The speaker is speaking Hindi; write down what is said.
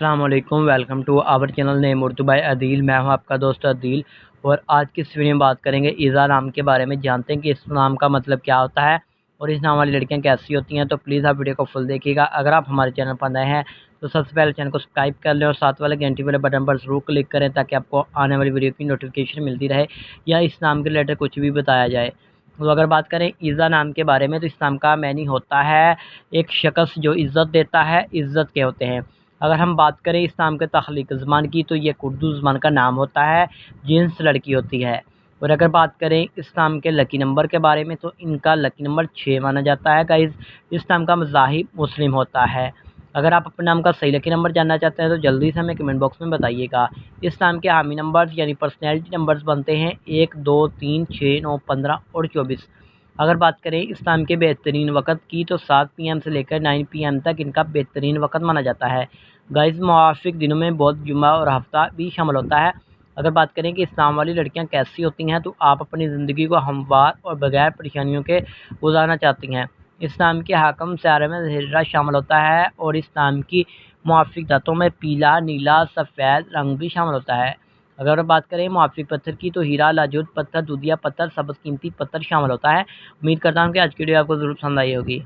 अस्सलाम वालेकुम, welcome to our channel name Urdu by Adeel. मैं हूं आपका दोस्त अदील और आज की इस वीडियो में बात करेंगे ईज़ा नाम के बारे में। जानते हैं कि इस नाम का मतलब क्या होता है और इस नाम वाली लड़कियां कैसी होती हैं। तो प्लीज़ आप वीडियो को फुल देखिएगा। अगर आप हमारे चैनल पर नए हैं तो सबसे पहले चैनल को सब्सक्राइब कर लें और साथ वाले घंटी वाले बटन पर ज़रूर क्लिक करें ताकि आपको आने वाली वीडियो की नोटिफिकेशन मिलती रहे या इस नाम के रिलेटेड कुछ भी बताया जाए। तो अगर बात करें ईज़ा नाम के बारे में तो इस नाम का मैनी होता है एक शख्स जो इज़्ज़त देता है, इज़्ज़त के होते हैं। अगर हम बात करें इस नाम के तख्लीक ज़बान की तो ये एक उर्दू ज़बान का नाम होता है, जिन्स लड़की होती है। और अगर बात करें इस नाम के लकी नंबर के बारे में तो इनका लकी नंबर 6 माना जाता है गाइज़। इस नाम का मज़ाहिब मुस्लिम होता है। अगर आप अपने नाम का सही लकी नंबर जानना चाहते हैं तो जल्दी से हमें कमेंट बॉक्स में बताइएगा। इस नाम के हामी नंबर्स यानी पर्सनैलिटी नंबर्स बनते हैं 1, 2, 3, 6, 9, 15 और 24। अगर बात करें इस नाम के बेहतरीन वक़्त की तो 7 पीएम से लेकर 9 पीएम तक इनका बेहतरीन वक़्त माना जाता है। गाइज़ मुआफ़िक दिनों में बहुत जुमा और हफ़्ता भी शामिल होता है। अगर बात करें कि इस नाम वाली लड़कियां कैसी होती हैं तो आप अपनी ज़िंदगी को हमवार और बगैर परेशानियों के गुजारना चाहती हैं। इस नाम के हाकम सियारे में ज़हीरा शामिल होता है और इस नाम की मुआफ़िक धातों में पीला, नीला, सफ़ेद रंग भी शामिल होता है। अगर बात करें मुआफ़िक पत्थर की तो हीरा, लाजूद पत्थर, दूधिया पत्थर, सब्ज़ कीमती पत्थर शामिल होता है। उम्मीद करता हूँ कि आज की वीडियो आपको ज़रूर पसंद आई होगी।